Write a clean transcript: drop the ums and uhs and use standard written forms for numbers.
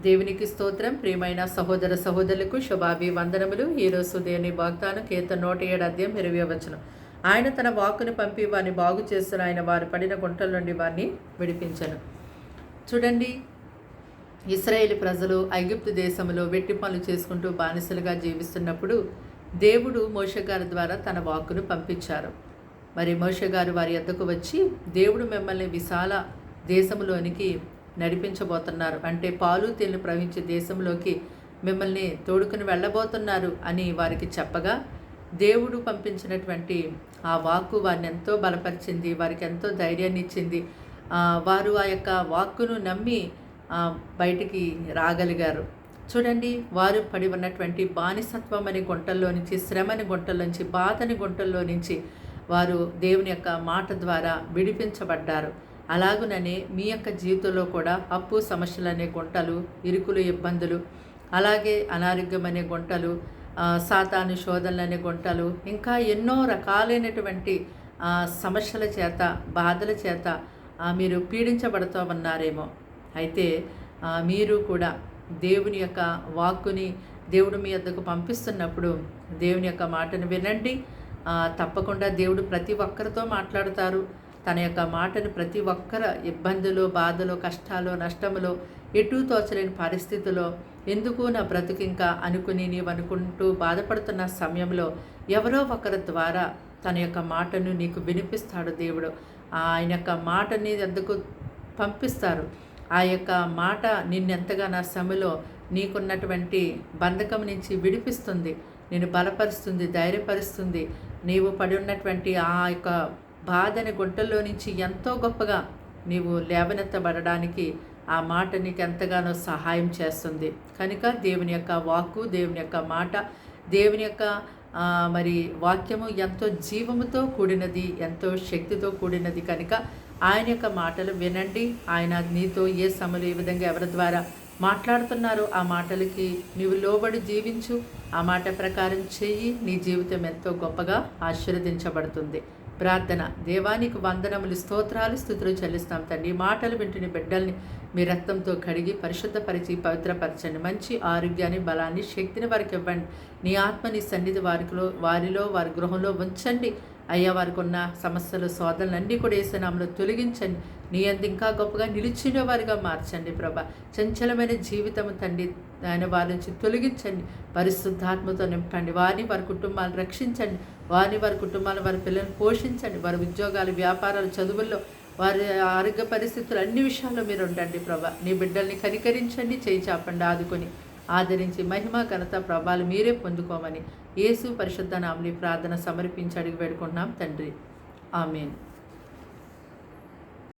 దేవునికి స్తోత్రం. ప్రియమైన సహోదర సహోదరులకు శుభాభివందనములు. ఈరోజు దేవుని వాగ్దానం కీర్తన 107:20. ఆయన తన వాక్కును పంపి వారిని బాగు చేస్తున్న ఆయన వారు పడిన గుంటల నుండి వారిని విడిపించను. చూడండి, ఇశ్రాయేలు ప్రజలు ఐగుప్తు దేశంలో వెట్టి పనులు చేసుకుంటూ బానిసలుగా జీవిస్తున్నప్పుడు దేవుడు మోషే గారి ద్వారా తన వాక్కును పంపించారు. మరి మోషే గారు వారి యొద్దకు వచ్చి, దేవుడు మిమ్మల్ని విశాల దేశంలోనికి నడిపించబోతున్నారు, అంటే పాలు తేనెలు ప్రవహించే దేశంలోకి మిమ్మల్ని తోడుకుని వెళ్ళబోతున్నారు అని వారికి చెప్పగా, దేవుడు పంపించినటువంటి ఆ వాక్కు వారిని ఎంతో బలపరిచింది, వారికి ఎంతో ధైర్యాన్ని ఇచ్చింది. వారు ఆ యొక్క వాక్కును నమ్మి బయటికి రాగలిగారు. చూడండి, వారు పడి ఉన్నటువంటి బానిసత్వం అనే గుంటల్లో నుంచి, శ్రమని గుంటల్లో నుంచి, బాధని గుంటల్లో నుంచి వారు దేవుని యొక్క మాట ద్వారా విడిపించబడ్డారు. అలాగుననే మీ యొక్క జీవితంలో కూడా అప్పు సమస్యలు అనే గుంటలు, ఇరుకులు, ఇబ్బందులు, అలాగే అనారోగ్యం అనే గుంటలు, సాతాను శోధనలు అనే గుంటలు, ఇంకా ఎన్నో రకాలైనటువంటి సమస్యల చేత, బాధల చేత మీరు పీడించబడుతూ ఉన్నారేమో. అయితే మీరు కూడా దేవుని యొక్క వాక్కుని దేవుడు మీ వద్దకు పంపిస్తున్నప్పుడు దేవుని యొక్క మాటను వినండి. తప్పకుండా దేవుడు ప్రతి ఒక్కరితో మాట్లాడతారు. తన యొక్క మాటను ప్రతి ఒక్కరి ఇబ్బందులు, బాధలు, కష్టాలు, నష్టములో, ఎటూ తోచలేని పరిస్థితిలో, ఎందుకు నా బ్రతుకు ఇంకా అనుకుని నీవు అనుకుంటూ బాధపడుతున్న సమయంలో ఎవరో ఒకరి ద్వారా తన యొక్క మాటను నీకు వినిపిస్తాడు దేవుడు. ఆయన యొక్క మాటని ఎందుకు పంపిస్తారు. ఆ యొక్క మాట నిన్నెంతగానో సమయంలో నీకున్నటువంటి బంధకం నుంచి విడిపిస్తుంది, నేను బలపరుస్తుంది, ధైర్యపరుస్తుంది. నీవు పడి ఉన్నటువంటి ఆ యొక్క బాధని గుంటల్లో నుంచి ఎంతో గొప్పగా నీవు లేవనెత్తబడడానికి ఆ మాట నీకు ఎంతగానో సహాయం చేస్తుంది. కనుక దేవుని యొక్క వాక్కు, దేవుని యొక్క మాట, దేవుని యొక్క మరి వాక్యము ఎంతో జీవముతో కూడినది, ఎంతో శక్తితో కూడినది. కనుక ఆయన యొక్క మాటలు వినండి. ఆయన నీతో ఏ సమయంలో, ఏ విధంగా, ఎవరి ద్వారా మాట్లాడుతున్నారో ఆ మాటలకి నీవు లోబడి జీవించు. ఆ మాట ప్రకారం చెయ్యి. నీ జీవితం ఎంతో గొప్పగా ఆశీర్వదించబడుతుంది. ప్రార్థన. దేవానికి వందనములు, స్తోత్రాలు, స్తుతులు చెల్లిస్తాం తండ్రి. మాటలు వింటున్న బిడ్డల్ని మీ రక్తంతో కడిగి పరిశుద్ధపరిచి పవిత్రపరచండి. మంచి ఆరోగ్యాన్ని, బలాన్ని, శక్తిని వారికి ఇవ్వండి. నీ ఆత్మ, నీ సన్నిధి వారిలో వారి గృహంలో ఉంచండి. అయ్యా, వారికి ఉన్న సమస్యలు, శోధనలన్నీ కూడా యేసు నామములో తొలగించండి. నీ అందు ఇంకా గొప్పగా నిలిచిన వారిగా మార్చండి ప్రభా. చంచలమైన జీవితం తండ్రి ఆయన వారి నుంచి తొలగించండి. పరిశుద్ధాత్మతో నింపండి. వారి కుటుంబాలను రక్షించండి. వారి కుటుంబాలను, వారి పిల్లలను పోషించండి. వారి ఉద్యోగాలు, వ్యాపారాలు, చదువుల్లో, వారి ఆరోగ్య పరిస్థితులు, అన్ని విషయాల్లో మీరు ఉండండి ప్రభా. నీ బిడ్డల్ని కనికరించండి, చేయి చాపండి, ఆదుకొని ఆదరించి మహిమ, ఘనత, ప్రభావాలు మీరే పొందుకోమని యేసు పరిశుద్ధ నామములో ప్రార్థన సమర్పించి అడిగి వేడుకుంటున్నాం తండ్రి. ఆమేన్.